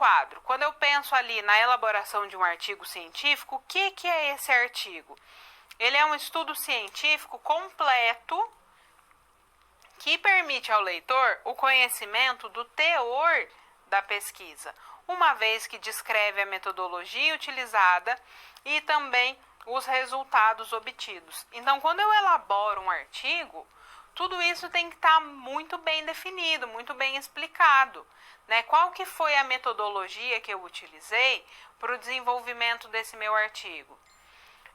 quadro. Quando eu penso ali na elaboração de um artigo científico, o que é esse artigo? Ele é um estudo científico completo que permite ao leitor o conhecimento do teor da pesquisa, uma vez que descreve a metodologia utilizada e também os resultados obtidos. Então, quando eu elaboro um artigo, tudo isso tem que estar muito bem definido, muito bem explicado, né? Qual que foi a metodologia que eu utilizei para o desenvolvimento desse meu artigo?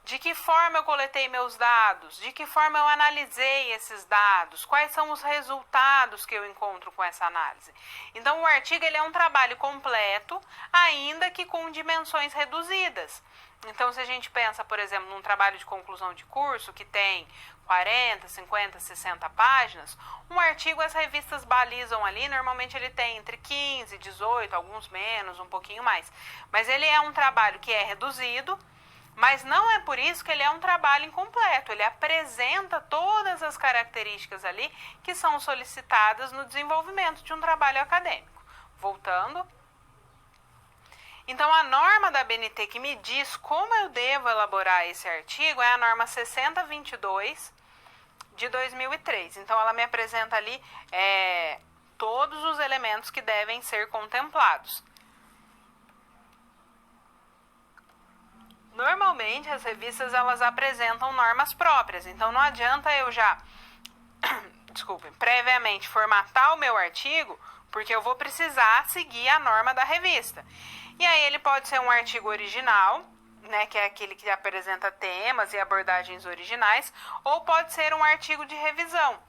De que forma eu coletei meus dados? De que forma eu analisei esses dados? Quais são os resultados que eu encontro com essa análise? Então, o artigo ele é um trabalho completo, ainda que com dimensões reduzidas. Então, se a gente pensa, por exemplo, num trabalho de conclusão de curso que tem 40, 50, 60 páginas, um artigo as revistas balizam ali, normalmente ele tem entre 15, 18, alguns menos, um pouquinho mais. Mas ele é um trabalho que é reduzido, mas não é por isso que ele é um trabalho incompleto. Ele apresenta todas as características ali que são solicitadas no desenvolvimento de um trabalho acadêmico. Voltando. Então, a norma da BNT que me diz como eu devo elaborar esse artigo é a norma 6022 de 2003. Então, ela me apresenta ali todos os elementos que devem ser contemplados. Normalmente, as revistas elas apresentam normas próprias, então não adianta eu já, previamente formatar o meu artigo, porque eu vou precisar seguir a norma da revista. E aí ele pode ser um artigo original, né, que é aquele que apresenta temas e abordagens originais, ou pode ser um artigo de revisão,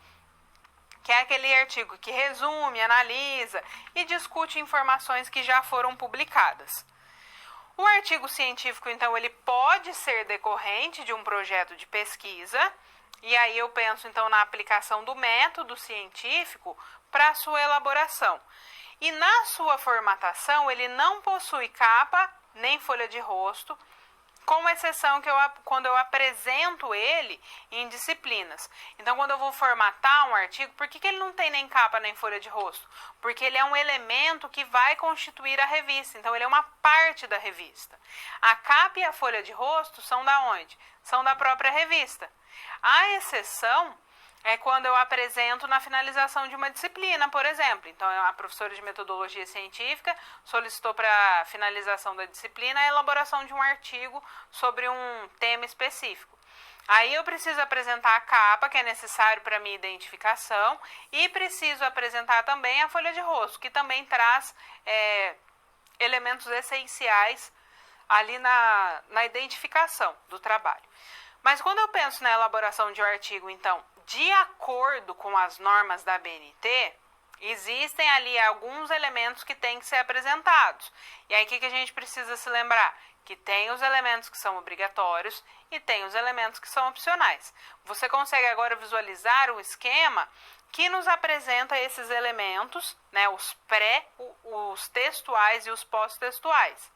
que é aquele artigo que resume, analisa e discute informações que já foram publicadas. O artigo científico, então, ele pode ser decorrente de um projeto de pesquisa, e aí eu penso, então, na aplicação do método científico para a sua elaboração. E na sua formatação, ele não possui capa nem folha de rosto, com exceção quando eu apresento ele em disciplinas. Então, quando eu vou formatar um artigo, por que ele não tem nem capa nem folha de rosto? Porque ele é um elemento que vai constituir a revista. Então, ele é uma parte da revista. A capa e a folha de rosto são da onde? São da própria revista. A exceção é quando eu apresento na finalização de uma disciplina, por exemplo. Então, a professora de metodologia científica solicitou para a finalização da disciplina a elaboração de um artigo sobre um tema específico. Aí eu preciso apresentar a capa, que é necessário para a minha identificação, e preciso apresentar também a folha de rosto, que também traz elementos essenciais ali na identificação do trabalho. Mas quando eu penso na elaboração de um artigo, então, de acordo com as normas da BNT, existem ali alguns elementos que têm que ser apresentados. E aí, o que a gente precisa se lembrar? Que tem os elementos que são obrigatórios e tem os elementos que são opcionais. Você consegue agora visualizar o esquema que nos apresenta esses elementos, né, os textuais e os pós-textuais.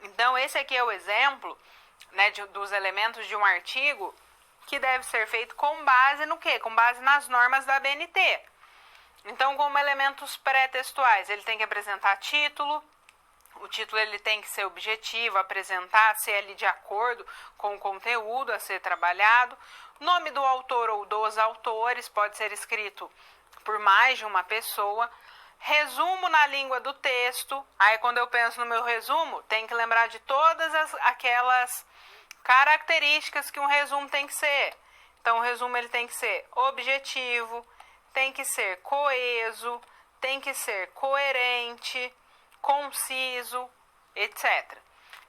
Então, esse aqui é o exemplo, né, dos elementos de um artigo que deve ser feito com base no quê? Com base nas normas da BNT. Então, como elementos pré-textuais, ele tem que apresentar título, o título ele tem que ser objetivo, apresentar, ser ali de acordo com o conteúdo a ser trabalhado, nome do autor ou dos autores, pode ser escrito por mais de uma pessoa, resumo na língua do texto. Aí, quando eu penso no meu resumo, tem que lembrar de todas aquelas características que um resumo tem que ser. Então, o resumo ele tem que ser objetivo, tem que ser coeso, tem que ser coerente, conciso, etc.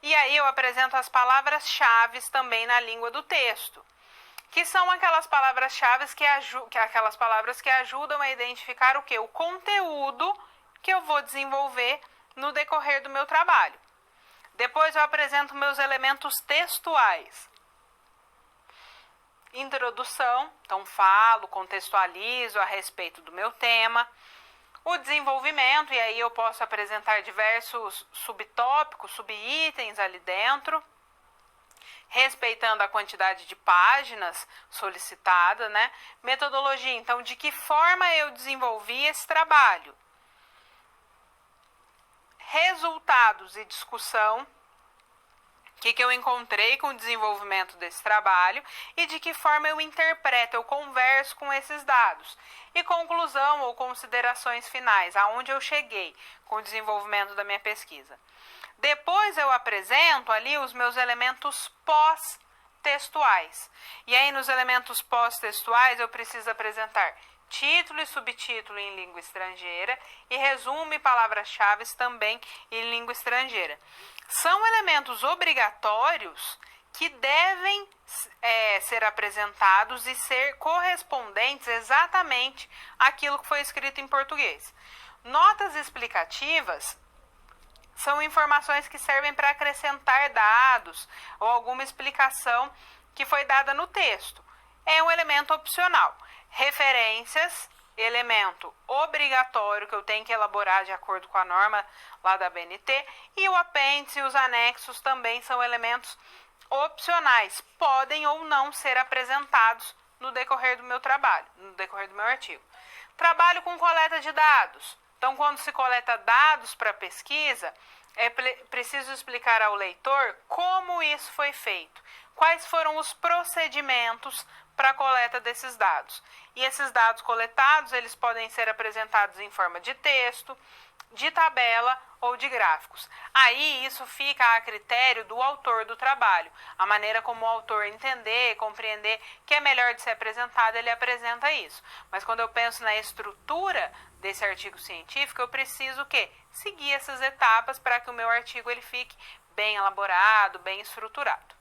E aí eu apresento as palavras-chave também na língua do texto, que são aquelas palavras-chave aquelas palavras que ajudam a identificar o quê? O conteúdo que eu vou desenvolver no decorrer do meu trabalho. Depois eu apresento meus elementos textuais. Introdução, então falo, contextualizo a respeito do meu tema. O desenvolvimento, e aí eu posso apresentar diversos subtópicos, subitens ali dentro, respeitando a quantidade de páginas solicitada, né? Metodologia, então, de que forma eu desenvolvi esse trabalho? resultados e discussão. O que eu encontrei com o desenvolvimento desse trabalho e de que forma eu interpreto, eu converso com esses dados. E conclusão ou considerações finais, aonde eu cheguei com o desenvolvimento da minha pesquisa. Depois eu apresento ali os meus elementos pós-textuais. E aí nos elementos pós-textuais eu preciso apresentar título e subtítulo em língua estrangeira e resumo e palavras-chave também em língua estrangeira. São elementos obrigatórios que devem ser apresentados e ser correspondentes exatamente àquilo que foi escrito em português. Notas explicativas são informações que servem para acrescentar dados ou alguma explicação que foi dada no texto. É um elemento opcional. Referências, elemento obrigatório que eu tenho que elaborar de acordo com a norma lá da BNT, e o apêndice e os anexos também são elementos opcionais, podem ou não ser apresentados no decorrer do meu trabalho, no decorrer do meu artigo. Trabalho com coleta de dados. Então, quando se coleta dados para pesquisa, é preciso explicar ao leitor como isso foi feito, quais foram os procedimentos para a coleta desses dados. E esses dados coletados, eles podem ser apresentados em forma de texto, de tabela ou de gráficos. Aí isso fica a critério do autor do trabalho. A maneira como o autor entender, compreender que é melhor de ser apresentado, ele apresenta isso. Mas quando eu penso na estrutura desse artigo científico, eu preciso o quê? Seguir essas etapas para que o meu artigo ele fique bem elaborado, bem estruturado.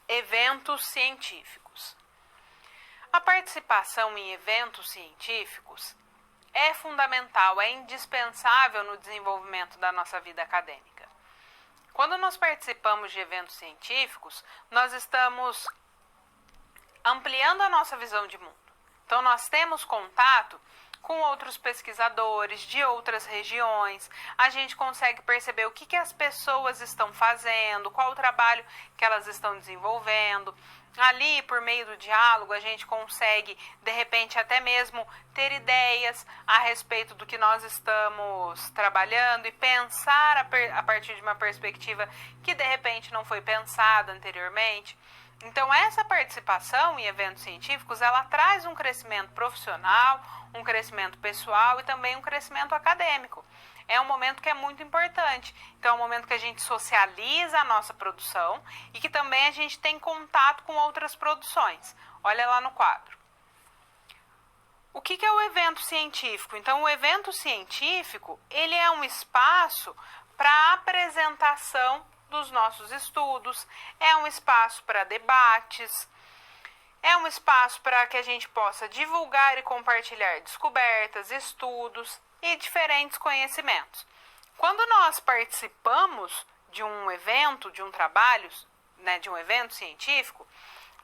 Eventos científicos. A participação em eventos científicos é fundamental, é indispensável no desenvolvimento da nossa vida acadêmica. Quando nós participamos de eventos científicos, nós estamos ampliando a nossa visão de mundo. Então, nós temos contato com outros pesquisadores de outras regiões, a gente consegue perceber o que as pessoas estão fazendo, qual o trabalho que elas estão desenvolvendo. Ali, por meio do diálogo, a gente consegue, de repente, até mesmo ter ideias a respeito do que nós estamos trabalhando e pensar a partir de uma perspectiva que, de repente, não foi pensada anteriormente. Então, essa participação em eventos científicos, ela traz um crescimento profissional, um crescimento pessoal e também um crescimento acadêmico. É um momento que é muito importante. Então, é um momento que a gente socializa a nossa produção e que também a gente tem contato com outras produções. Olha lá no quadro. O que é o evento científico? Então, o evento científico, ele é um espaço para apresentação dos nossos estudos, é um espaço para debates, é um espaço para que a gente possa divulgar e compartilhar descobertas, estudos e diferentes conhecimentos. Quando nós participamos de um evento, de um trabalho, de um evento científico,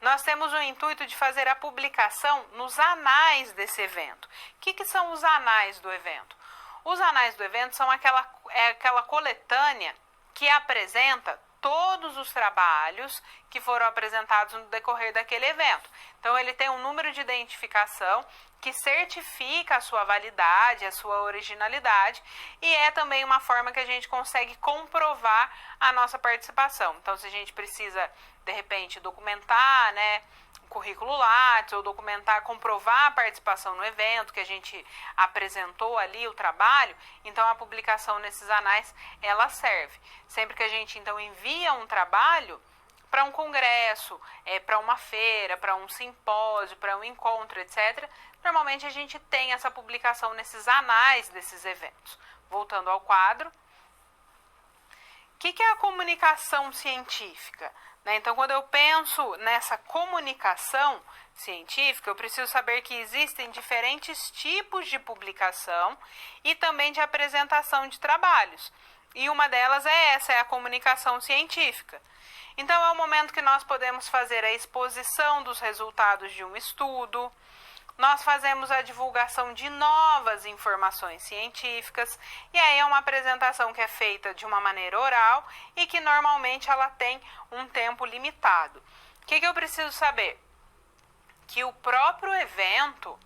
nós temos o intuito de fazer a publicação nos anais desse evento. O que são os anais do evento? Os anais do evento são aquela coletânea que apresenta todos os trabalhos que foram apresentados no decorrer daquele evento. Então, ele tem um número de identificação que certifica a sua validade, a sua originalidade, e é também uma forma que a gente consegue comprovar a nossa participação. Então, se a gente precisa, de repente, documentar, o currículo Lattes, ou documentar, comprovar a participação no evento, que a gente apresentou ali o trabalho, então a publicação nesses anais, ela serve. Sempre que a gente, então, envia um trabalho para um congresso, para uma feira, para um simpósio, para um encontro, etc., normalmente a gente tem essa publicação nesses anais desses eventos. Voltando ao quadro. O que é a comunicação científica? Então, quando eu penso nessa comunicação científica, eu preciso saber que existem diferentes tipos de publicação e também de apresentação de trabalhos. E uma delas é a comunicação científica. Então, é o momento que nós podemos fazer a exposição dos resultados de um estudo, nós fazemos a divulgação de novas informações científicas, e aí é uma apresentação que é feita de uma maneira oral e que normalmente ela tem um tempo limitado. O que eu preciso saber? que o próprio evento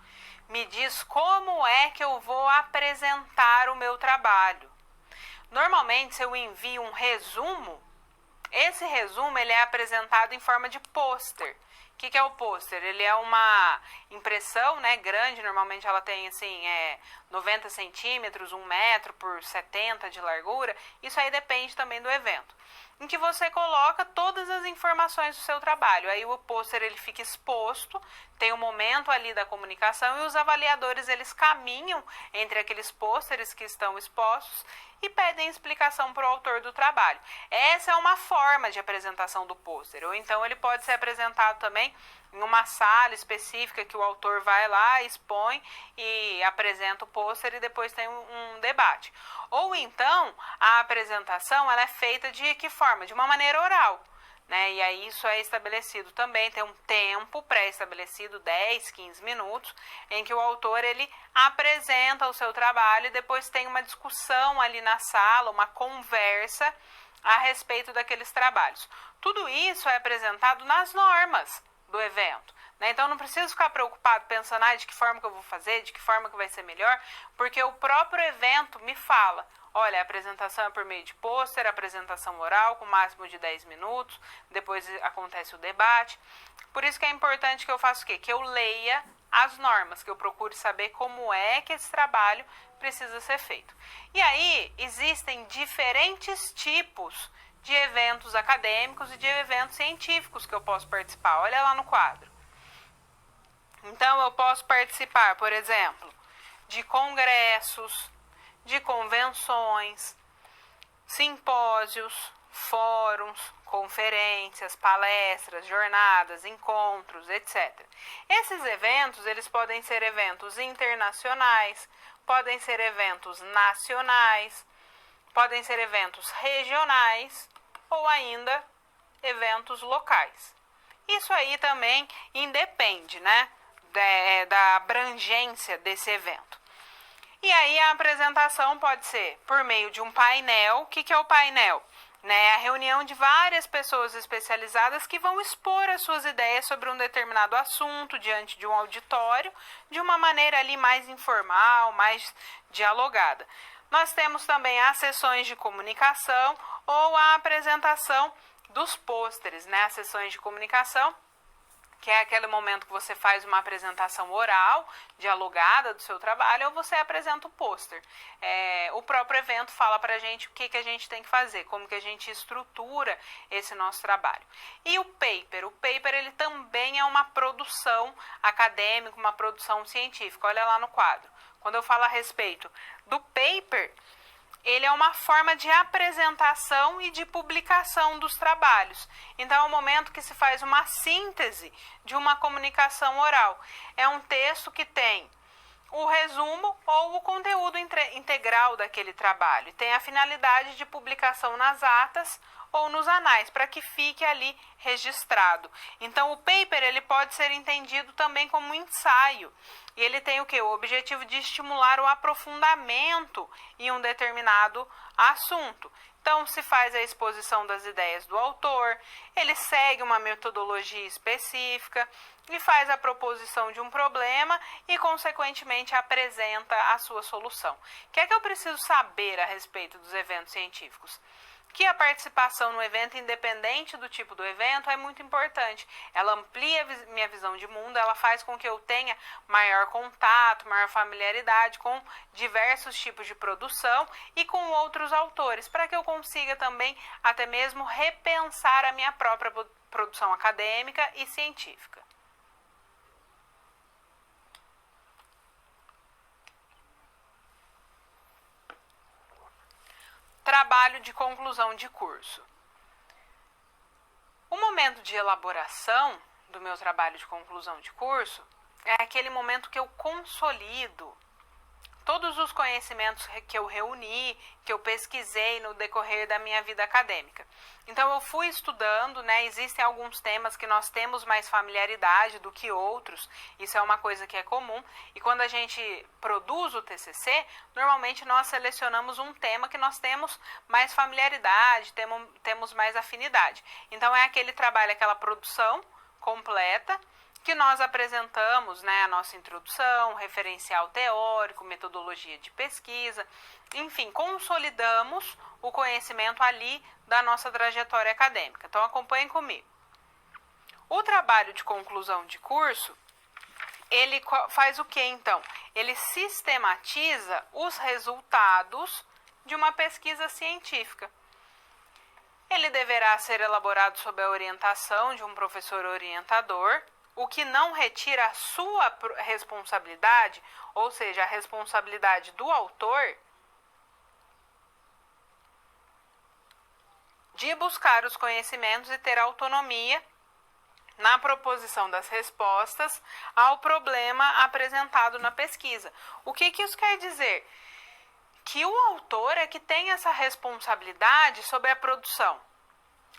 me diz como é que eu vou apresentar o meu trabalho. Normalmente, se eu envio um resumo, esse resumo ele é apresentado em forma de pôster. O que é o pôster? Ele é uma impressão, né, grande, normalmente ela tem assim, 90 centímetros, 1 metro por 70 de largura. Isso aí depende também do evento. Em que você coloca todas as informações do seu trabalho. Aí o pôster ele fica exposto, tem um momento ali da comunicação e os avaliadores eles caminham entre aqueles pôsteres que estão expostos e pedem explicação para o autor do trabalho. Essa é uma forma de apresentação do pôster, ou então ele pode ser apresentado também em uma sala específica que o autor vai lá, expõe e apresenta o pôster e depois tem um debate. Ou então a apresentação ela é feita de que forma? De uma maneira oral. Né? E aí isso é estabelecido também, tem um tempo pré-estabelecido, 10, 15 minutos, em que o autor ele apresenta o seu trabalho e depois tem uma discussão ali na sala, uma conversa a respeito daqueles trabalhos. Tudo isso é apresentado nas normas do evento. Né? Então não preciso ficar preocupado pensando de que forma que eu vou fazer, de que forma que vai ser melhor, porque o próprio evento me fala, olha, a apresentação é por meio de pôster, apresentação oral com máximo de 10 minutos, depois acontece o debate. Por isso que é importante que eu faça o quê? Que eu leia as normas, que eu procure saber como é que esse trabalho precisa ser feito. E aí existem diferentes tipos de eventos acadêmicos e de eventos científicos que eu posso participar. Olha lá no quadro. Então eu posso participar, por exemplo, de congressos, de convenções, simpósios, fóruns, conferências, palestras, jornadas, encontros, etc. Esses eventos, eles podem ser eventos internacionais, podem ser eventos nacionais, podem ser eventos regionais ou ainda eventos locais. Isso aí também independe, né, da abrangência desse evento. E aí a apresentação pode ser por meio de um painel. O que é o painel? Né, a reunião de várias pessoas especializadas que vão expor as suas ideias sobre um determinado assunto diante de um auditório de uma maneira ali mais informal, mais dialogada. Nós temos também as sessões de comunicação ou a apresentação dos pôsteres, né, as sessões de comunicação, que é aquele momento que você faz uma apresentação oral, dialogada do seu trabalho, ou você apresenta o pôster. O próprio evento fala pra gente o que a gente tem que fazer, como que a gente estrutura esse nosso trabalho. E o paper ele também é uma produção acadêmica, uma produção científica. Olha lá no quadro. Quando eu falo a respeito do paper, ele é uma forma de apresentação e de publicação dos trabalhos. Então, é o momento que se faz uma síntese de uma comunicação oral. É um texto que tem o resumo ou o conteúdo integral daquele trabalho. Tem a finalidade de publicação nas atas ou nos anais, para que fique ali registrado. Então, o paper ele pode ser entendido também como um ensaio. E ele tem o quê? O objetivo de estimular o aprofundamento em um determinado assunto. Então, se faz a exposição das ideias do autor, ele segue uma metodologia específica e faz a proposição de um problema e, consequentemente, apresenta a sua solução. O que é que eu preciso saber a respeito dos eventos científicos? Que a participação no evento, independente do tipo do evento, é muito importante. Ela amplia minha visão de mundo, ela faz com que eu tenha maior contato, maior familiaridade com diversos tipos de produção e com outros autores, para que eu consiga também até mesmo repensar a minha própria produção acadêmica e científica. Trabalho de conclusão de curso. O momento de elaboração do meu trabalho de conclusão de curso é aquele momento que eu consolido todos os conhecimentos que eu reuni, que eu pesquisei no decorrer da minha vida acadêmica. Então eu fui estudando, né? Existem alguns temas que nós temos mais familiaridade do que outros, isso é uma coisa que é comum, e quando a gente produz o TCC, normalmente nós selecionamos um tema que nós temos mais familiaridade, temos mais afinidade. Então é aquele trabalho, aquela produção completa, que nós apresentamos, né, a nossa introdução, referencial teórico, metodologia de pesquisa, enfim, consolidamos o conhecimento ali da nossa trajetória acadêmica. Então, acompanhem comigo. O trabalho de conclusão de curso, ele faz o que, então? Ele sistematiza os resultados de uma pesquisa científica. Ele deverá ser elaborado sob a orientação de um professor orientador, o que não retira a sua responsabilidade, ou seja, a responsabilidade do autor, de buscar os conhecimentos e ter autonomia na proposição das respostas ao problema apresentado na pesquisa. O que isso quer dizer? Que o autor é que tem essa responsabilidade sobre a produção.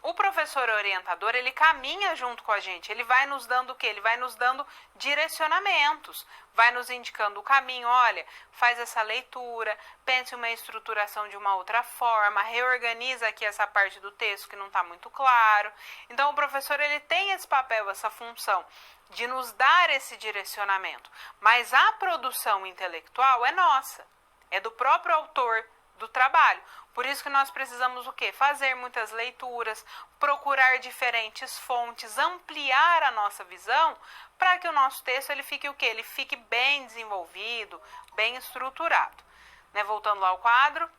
O professor orientador, ele caminha junto com a gente, ele vai nos dando o quê? Ele vai nos dando direcionamentos, vai nos indicando o caminho, olha, faz essa leitura, pense uma estruturação de uma outra forma, reorganiza aqui essa parte do texto que não está muito claro. Então, o professor, ele tem esse papel, essa função de nos dar esse direcionamento, mas a produção intelectual é nossa, é do próprio autor do trabalho. Por isso que nós precisamos o quê? Fazer muitas leituras, procurar diferentes fontes, ampliar a nossa visão para que o nosso texto ele fique o quê? Ele fique bem desenvolvido, bem estruturado. Né? Voltando lá ao quadro.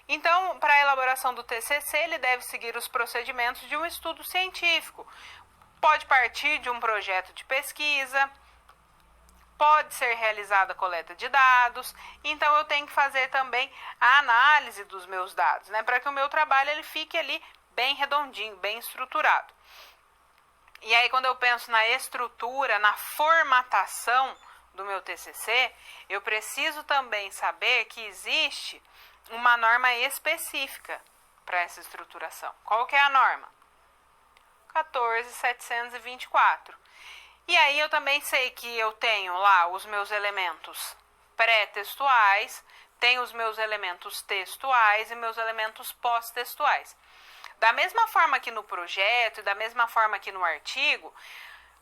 Então, para a elaboração do TCC, ele deve seguir os procedimentos de um estudo científico. Pode partir de um projeto de pesquisa, pode ser realizada a coleta de dados, então eu tenho que fazer também a análise dos meus dados, né, para que o meu trabalho ele fique ali bem redondinho, bem estruturado. E aí quando eu penso na estrutura, na formatação do meu TCC, eu preciso também saber que existe uma norma específica para essa estruturação. Qual que é a norma? 14.724. E aí eu também sei que eu tenho lá os meus elementos pré-textuais, tenho os meus elementos textuais e meus elementos pós-textuais. Da mesma forma que no projeto e da mesma forma que no artigo,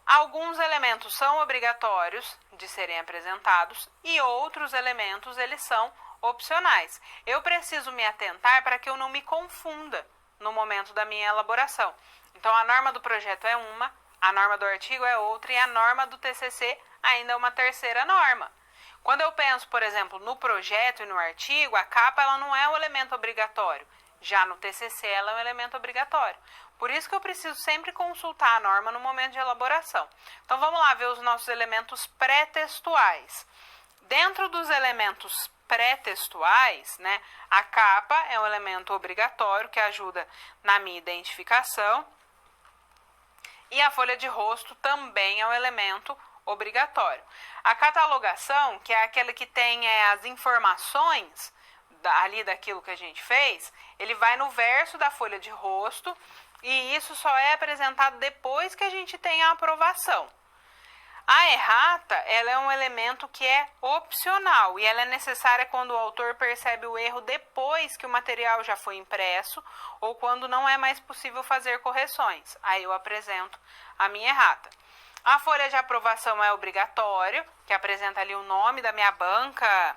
alguns elementos são obrigatórios de serem apresentados e outros elementos eles são opcionais. Eu preciso me atentar para que eu não me confunda no momento da minha elaboração. Então a norma do projeto é uma, a norma do artigo é outra e a norma do TCC ainda é uma terceira norma. Quando eu penso, por exemplo, no projeto e no artigo, a capa ela não é um elemento obrigatório. Já no TCC ela é um elemento obrigatório. Por isso que eu preciso sempre consultar a norma no momento de elaboração. Então vamos lá ver os nossos elementos pré-textuais. Dentro dos elementos pré-textuais, né, a capa é um elemento obrigatório que ajuda na minha identificação. E a folha de rosto também é um elemento obrigatório. A catalogação, que é aquela que tem as informações ali daquilo que a gente fez, ele vai no verso da folha de rosto e isso só é apresentado depois que a gente tem a aprovação. A errata, ela é um elemento que é opcional e ela é necessária quando o autor percebe o erro depois que o material já foi impresso ou quando não é mais possível fazer correções. Aí eu apresento a minha errata. A folha de aprovação é obrigatório, que apresenta ali o nome da minha banca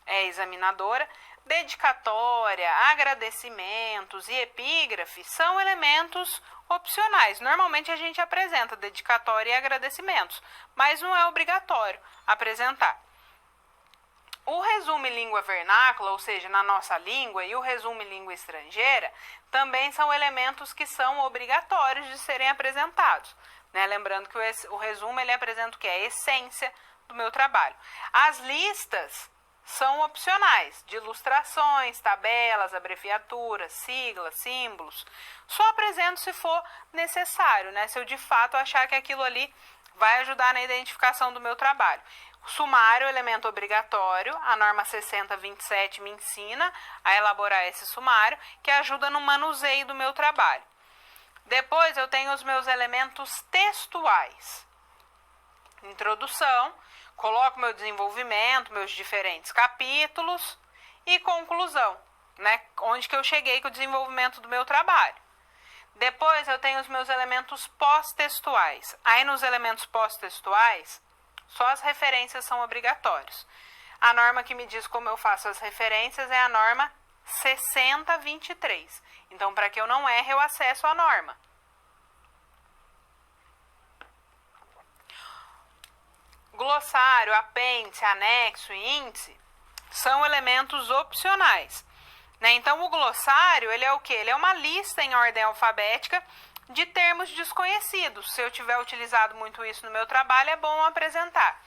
examinadora. Dedicatória, agradecimentos e epígrafe são elementos opcionais. Normalmente a gente apresenta dedicatória e agradecimentos, mas não é obrigatório apresentar. O resumo em língua vernácula, ou seja, na nossa língua, e o resumo em língua estrangeira, também são elementos que são obrigatórios de serem apresentados. Né? Lembrando que o resumo ele apresenta o que é a essência do meu trabalho. As listas são opcionais, de ilustrações, tabelas, abreviaturas, siglas, símbolos. Só apresento se for necessário, né? Se eu de fato achar que aquilo ali vai ajudar na identificação do meu trabalho. O sumário é elemento obrigatório, a norma 6027 me ensina a elaborar esse sumário, que ajuda no manuseio do meu trabalho. Depois eu tenho os meus elementos textuais. Introdução, coloco meu desenvolvimento, meus diferentes capítulos e conclusão, né? Onde que eu cheguei com o desenvolvimento do meu trabalho. Depois eu tenho os meus elementos pós-textuais. Aí nos elementos pós-textuais, só as referências são obrigatórios. A norma que me diz como eu faço as referências é a norma 6023. Então, para que eu não erre, eu acesso a norma. Glossário, apêndice, anexo e índice são elementos opcionais. Então, o glossário, ele é o quê? Ele é uma lista em ordem alfabética de termos desconhecidos. Se eu tiver utilizado muito isso no meu trabalho, é bom apresentar.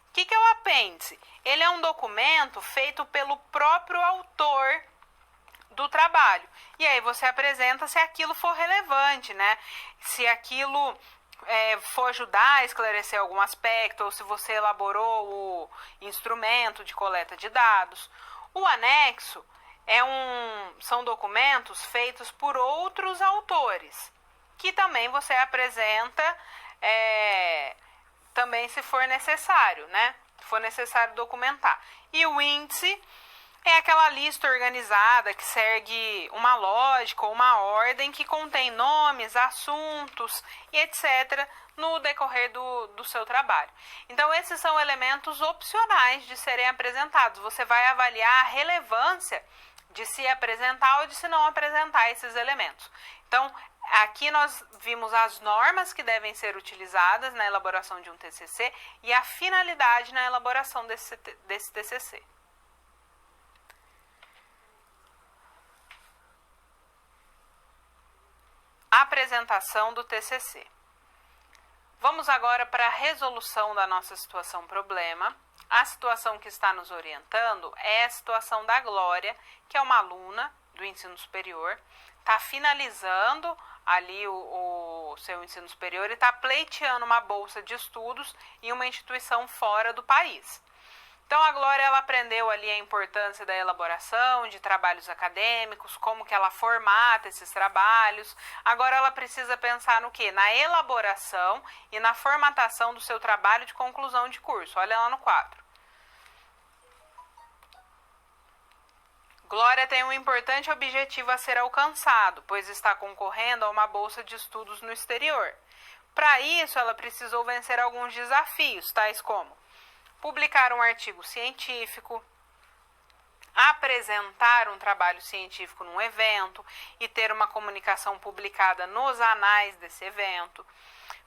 O que é o apêndice? Ele é um documento feito pelo próprio autor do trabalho. E aí você apresenta se aquilo for relevante, né? Se aquilo for ajudar a esclarecer algum aspecto, ou se você elaborou o instrumento de coleta de dados. O anexo são documentos feitos por outros autores, que também você apresenta também se for necessário, né? Se for necessário documentar. E o índice é aquela lista organizada que segue uma lógica ou uma ordem que contém nomes, assuntos e etc. no decorrer do seu trabalho. Então, esses são elementos opcionais de serem apresentados. Você vai avaliar a relevância de se apresentar ou de se não apresentar esses elementos. Então, aqui nós vimos as normas que devem ser utilizadas na elaboração de um TCC e a finalidade na elaboração desse TCC. Apresentação do TCC. Vamos agora para a resolução da nossa situação problema. A situação que está nos orientando é a situação da Glória, que é uma aluna do ensino superior, está finalizando ali o seu ensino superior e está pleiteando uma bolsa de estudos em uma instituição fora do país. Então, a Glória, ela aprendeu ali a importância da elaboração de trabalhos acadêmicos, como que ela formata esses trabalhos. Agora, ela precisa pensar no quê? Na elaboração e na formatação do seu trabalho de conclusão de curso. Olha lá no quadro. Glória tem um importante objetivo a ser alcançado, pois está concorrendo a uma bolsa de estudos no exterior. Para isso, ela precisou vencer alguns desafios, tais como publicar um artigo científico, apresentar um trabalho científico num evento e ter uma comunicação publicada nos anais desse evento.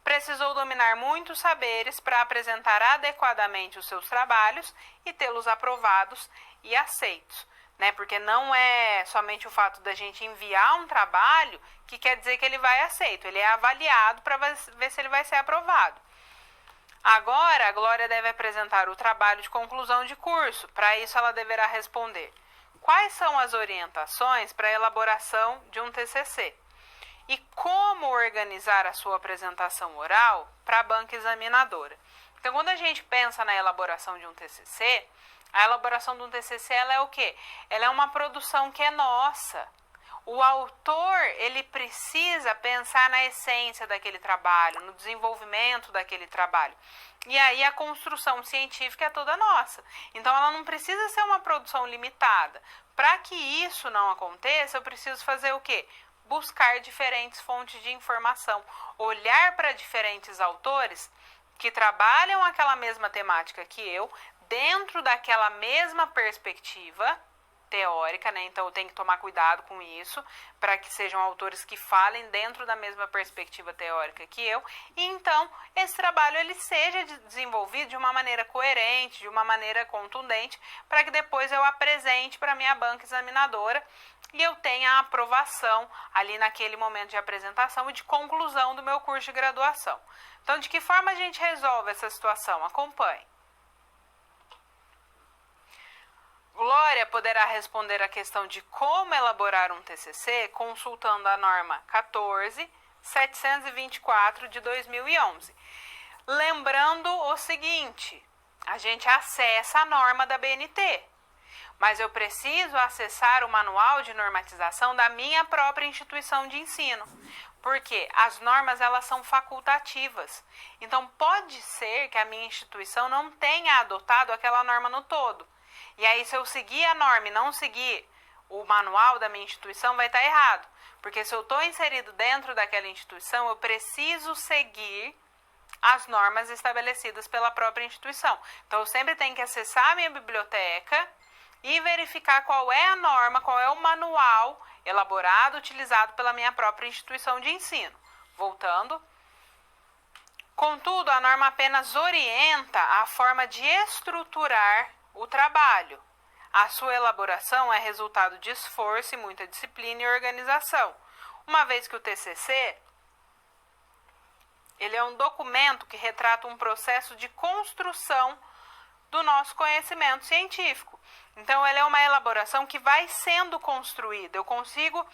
Precisou dominar muitos saberes para apresentar adequadamente os seus trabalhos e tê-los aprovados e aceitos, né? Porque não é somente o fato da gente enviar um trabalho que quer dizer que ele vai aceito, ele é avaliado para ver se ele vai ser aprovado. Agora, a Glória deve apresentar o trabalho de conclusão de curso. Para isso, ela deverá responder: quais são as orientações para a elaboração de um TCC? E como organizar a sua apresentação oral para a banca examinadora? Então, quando a gente pensa na elaboração de um TCC, a elaboração de um TCC, ela é o quê? Ela é uma produção que é nossa. O autor, ele precisa pensar na essência daquele trabalho, no desenvolvimento daquele trabalho. E aí a construção científica é toda nossa. Então, ela não precisa ser uma produção limitada. Para que isso não aconteça, eu preciso fazer o quê? Buscar diferentes fontes de informação. Olhar para diferentes autores que trabalham aquela mesma temática que eu, dentro daquela mesma perspectiva teórica, né? Então eu tenho que tomar cuidado com isso, para que sejam autores que falem dentro da mesma perspectiva teórica que eu, e então esse trabalho ele seja desenvolvido de uma maneira coerente, de uma maneira contundente, para que depois eu apresente para a minha banca examinadora e eu tenha a aprovação ali naquele momento de apresentação e de conclusão do meu curso de graduação. Então, de que forma a gente resolve essa situação? Acompanhe. Glória poderá responder a questão de como elaborar um TCC consultando a norma 14.724 de 2011. Lembrando o seguinte, a gente acessa a norma da BNT, mas eu preciso acessar o manual de normatização da minha própria instituição de ensino, porque as normas elas são facultativas. Então, pode ser que a minha instituição não tenha adotado aquela norma no todo. E aí, se eu seguir a norma e não seguir o manual da minha instituição, vai estar errado. Porque se eu estou inserido dentro daquela instituição, eu preciso seguir as normas estabelecidas pela própria instituição. Então, eu sempre tenho que acessar a minha biblioteca e verificar qual é a norma, qual é o manual elaborado, utilizado pela minha própria instituição de ensino. Voltando. Contudo, a norma apenas orienta a forma de estruturar o trabalho. A sua elaboração é resultado de esforço e muita disciplina e organização. Uma vez que o TCC, ele é um documento que retrata um processo de construção do nosso conhecimento científico. Então, ele é uma elaboração que vai sendo construída. Eu consigo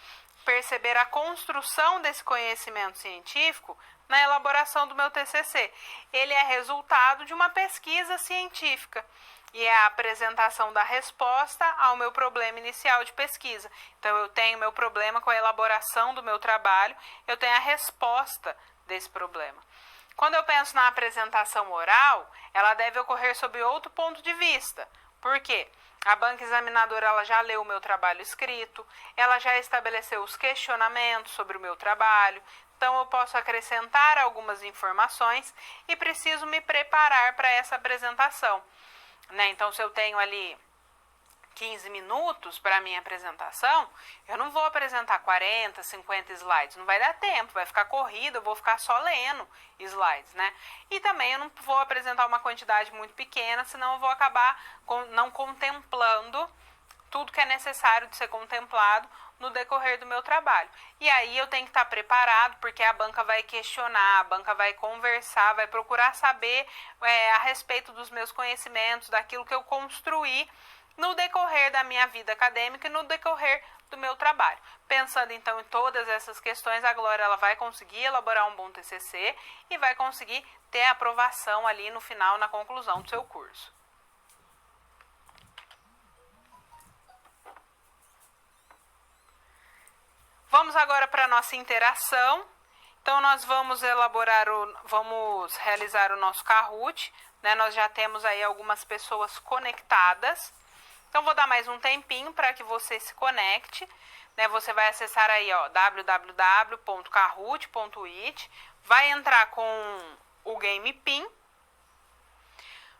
perceber a construção desse conhecimento científico na elaboração do meu TCC. Ele é resultado de uma pesquisa científica e é a apresentação da resposta ao meu problema inicial de pesquisa. Então, eu tenho meu problema com a elaboração do meu trabalho, eu tenho a resposta desse problema. Quando eu penso na apresentação oral, ela deve ocorrer sob outro ponto de vista. Por quê? A banca examinadora ela já leu o meu trabalho escrito, ela já estabeleceu os questionamentos sobre o meu trabalho, então eu posso acrescentar algumas informações e preciso me preparar para essa apresentação. Então, se eu tenho ali 15 minutos para a minha apresentação, eu não vou apresentar 40, 50 slides, não vai dar tempo, vai ficar corrido, eu vou ficar só lendo slides, né? E também eu não vou apresentar uma quantidade muito pequena, senão eu vou acabar não contemplando tudo que é necessário de ser contemplado no decorrer do meu trabalho. E aí eu tenho que estar preparado, porque a banca vai questionar, a banca vai conversar, vai procurar saber a respeito dos meus conhecimentos, daquilo que eu construí no decorrer da minha vida acadêmica e no decorrer do meu trabalho. Pensando então em todas essas questões, a Glória ela vai conseguir elaborar um bom TCC e vai conseguir ter aprovação ali no final, na conclusão do seu curso. Vamos agora para a nossa interação. Então, nós vamos realizar o nosso Kahoot, né? Nós já temos aí algumas pessoas conectadas. Então, vou dar mais um tempinho para que você se conecte, né? Você vai acessar aí, www.kahoot.it, vai entrar com o Game PIN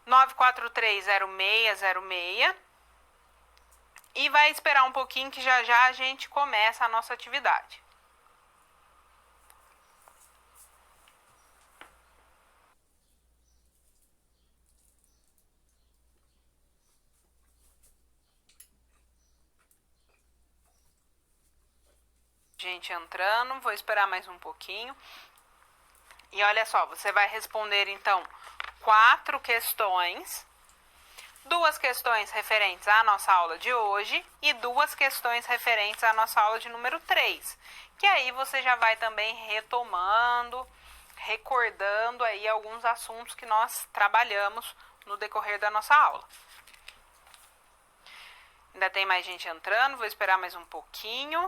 9430606 e vai esperar um pouquinho que já já a gente começa a nossa atividade. Gente entrando, vou esperar mais um pouquinho. E olha só, você vai responder então 4 questões, 2 questões referentes à nossa aula de hoje e 2 questões referentes à nossa aula de número 3, que aí você já vai também retomando, recordando aí alguns assuntos que nós trabalhamos no decorrer da nossa aula. Ainda tem mais gente entrando, vou esperar mais um pouquinho.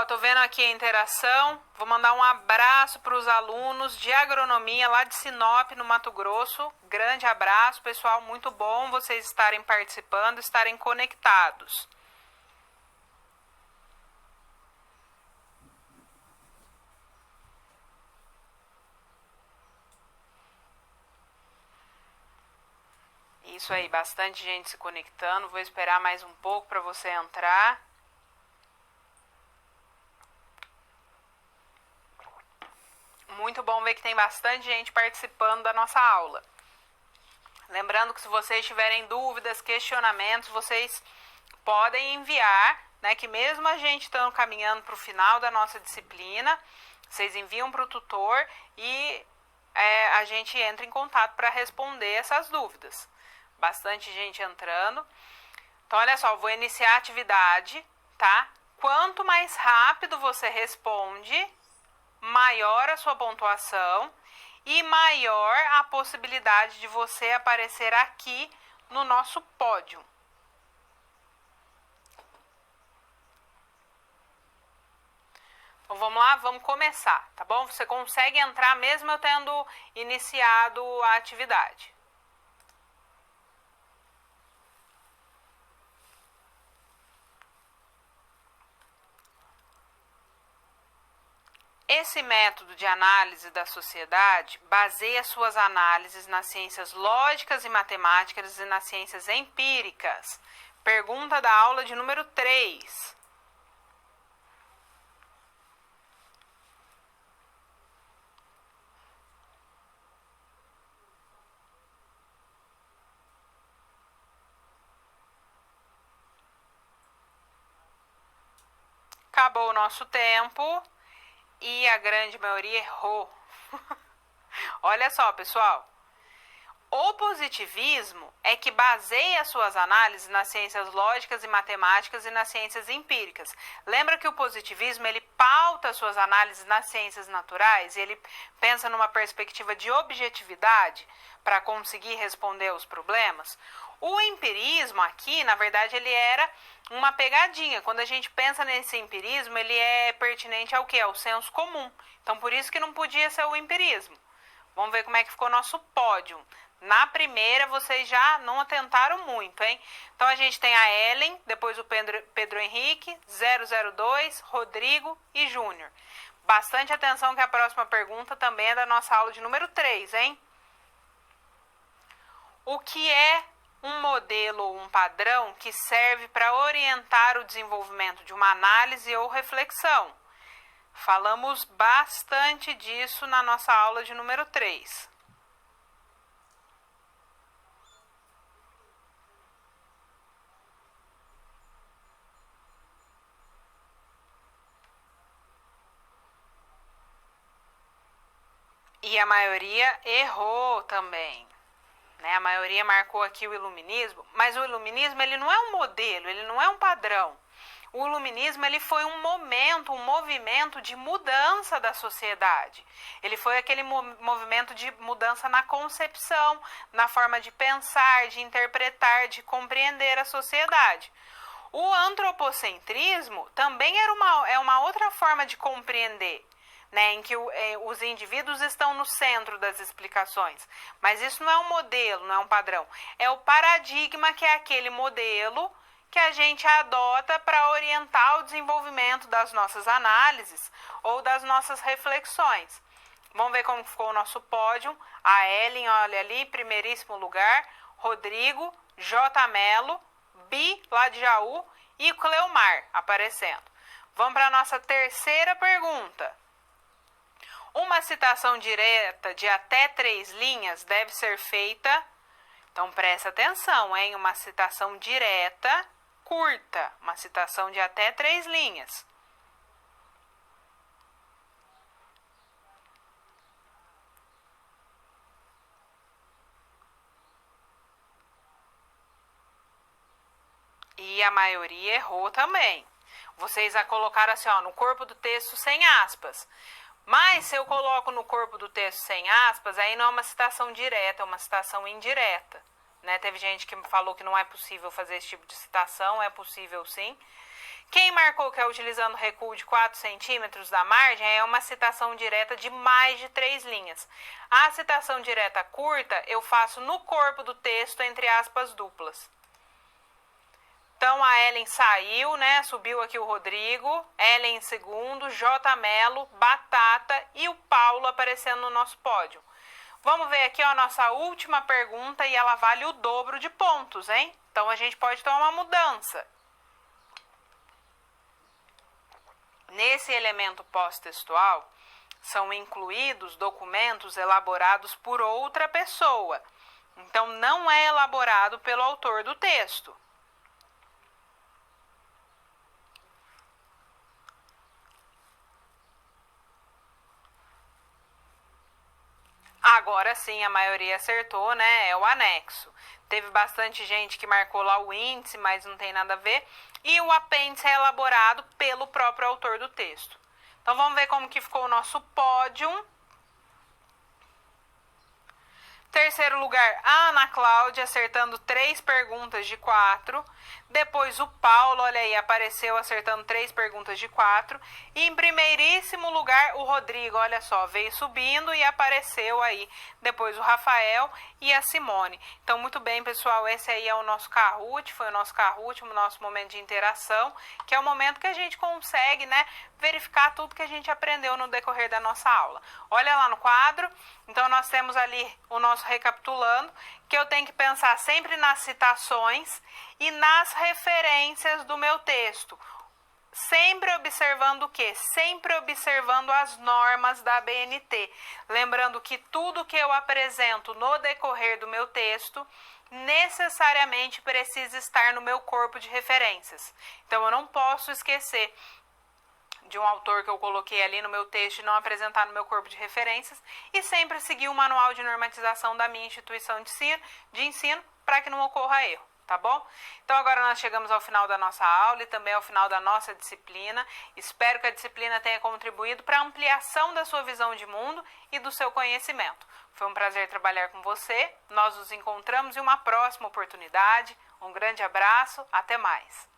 Tô vendo aqui a interação. Vou mandar um abraço para os alunos de agronomia lá de Sinop, no Mato Grosso. Grande abraço, pessoal. Muito bom vocês estarem participando, estarem conectados. Isso aí, bastante gente se conectando. Vou esperar mais um pouco para você entrar. Muito bom ver que tem bastante gente participando da nossa aula. Lembrando que se vocês tiverem dúvidas, questionamentos, vocês podem enviar, né? Que mesmo a gente estando caminhando para o final da nossa disciplina, vocês enviam para o tutor e a gente entra em contato para responder essas dúvidas. Bastante gente entrando. Então, olha só, vou iniciar a atividade, tá? Quanto mais rápido você responde, maior a sua pontuação e maior a possibilidade de você aparecer aqui no nosso pódio. Então vamos lá, vamos começar, tá bom? Você consegue entrar mesmo eu tendo iniciado a atividade. Esse método de análise da sociedade baseia suas análises nas ciências lógicas e matemáticas e nas ciências empíricas. Pergunta da aula de número 3. Acabou o nosso tempo e a grande maioria errou. Olha só, pessoal. O positivismo é que baseia suas análises nas ciências lógicas e matemáticas e nas ciências empíricas. Lembra que o positivismo ele pauta suas análises nas ciências naturais e ele pensa numa perspectiva de objetividade para conseguir responder aos problemas? O empirismo aqui, na verdade, ele era uma pegadinha. Quando a gente pensa nesse empirismo, ele é pertinente ao quê? Ao senso comum. Então, por isso que não podia ser o empirismo. Vamos ver como é que ficou o nosso pódio. Na primeira, vocês já não atentaram muito, hein? Então, a gente tem a Ellen, depois o Pedro Henrique, 002, Rodrigo e Júnior. Bastante atenção que a próxima pergunta também é da nossa aula de número 3, hein? O que é um modelo ou um padrão que serve para orientar o desenvolvimento de uma análise ou reflexão? Falamos bastante disso na nossa aula de número 3. E a maioria errou também. A maioria marcou aqui o iluminismo, mas o iluminismo ele não é um modelo, ele não é um padrão. O iluminismo ele foi um momento, um movimento de mudança da sociedade. Ele foi aquele movimento de mudança na concepção, na forma de pensar, de interpretar, de compreender a sociedade. O antropocentrismo também é uma outra forma de compreender. Em que os indivíduos estão no centro das explicações. Mas isso não é um modelo, não é um padrão. É o paradigma, que é aquele modelo que a gente adota para orientar o desenvolvimento das nossas análises ou das nossas reflexões. Vamos ver como ficou o nosso pódio. A Ellen, olha ali, primeiríssimo lugar. Rodrigo, J. Melo, Bi, lá de Jaú, e Cleomar aparecendo. Vamos para a nossa terceira pergunta. Uma citação direta de até 3 linhas deve ser feita. Então, presta atenção, hein? Uma citação direta, curta. Uma citação de até 3 linhas. E a maioria errou também. Vocês a colocaram assim, no corpo do texto sem aspas. Mas se eu coloco no corpo do texto sem aspas, aí não é uma citação direta, é uma citação indireta. Teve gente que falou que não é possível fazer esse tipo de citação, é possível sim. Quem marcou que é utilizando recuo de 4 centímetros da margem é uma citação direta de mais de 3 linhas. A citação direta curta eu faço no corpo do texto entre aspas duplas. Então, a Ellen saiu, Subiu aqui o Rodrigo, Ellen em segundo, J. Melo, Batata e o Paulo aparecendo no nosso pódio. Vamos ver aqui a nossa última pergunta e ela vale o dobro de pontos, hein? Então, a gente pode ter uma mudança. Nesse elemento pós-textual, são incluídos documentos elaborados por outra pessoa. Então, não é elaborado pelo autor do texto. Agora sim, a maioria acertou, É o anexo. Teve bastante gente que marcou lá o índice, mas não tem nada a ver. E o apêndice é elaborado pelo próprio autor do texto. Então, vamos ver como que ficou o nosso pódio. Terceiro lugar, a Ana Cláudia, acertando 3 perguntas de 4. Depois o Paulo, olha aí, apareceu acertando 3 perguntas de 4. E em primeiríssimo lugar, o Rodrigo, olha só, veio subindo e apareceu aí. Depois o Rafael e a Simone. Então, muito bem, pessoal, esse aí é o nosso Kahoot, foi o nosso Kahoot, o nosso momento de interação, que é o momento que a gente consegue, né, verificar tudo que a gente aprendeu no decorrer da nossa aula. Olha lá no quadro, então nós temos ali o nosso recapitulando, que eu tenho que pensar sempre nas citações e nas referências do meu texto. Sempre observando o quê? Sempre observando as normas da BNT. Lembrando que tudo que eu apresento no decorrer do meu texto necessariamente precisa estar no meu corpo de referências. Então eu não posso esquecer de um autor que eu coloquei ali no meu texto e não apresentar no meu corpo de referências, e sempre seguir o manual de normatização da minha instituição de ensino para que não ocorra erro, tá bom? Então agora nós chegamos ao final da nossa aula e também ao final da nossa disciplina. Espero que a disciplina tenha contribuído para a ampliação da sua visão de mundo e do seu conhecimento. Foi um prazer trabalhar com você. Nós nos encontramos em uma próxima oportunidade. Um grande abraço, até mais.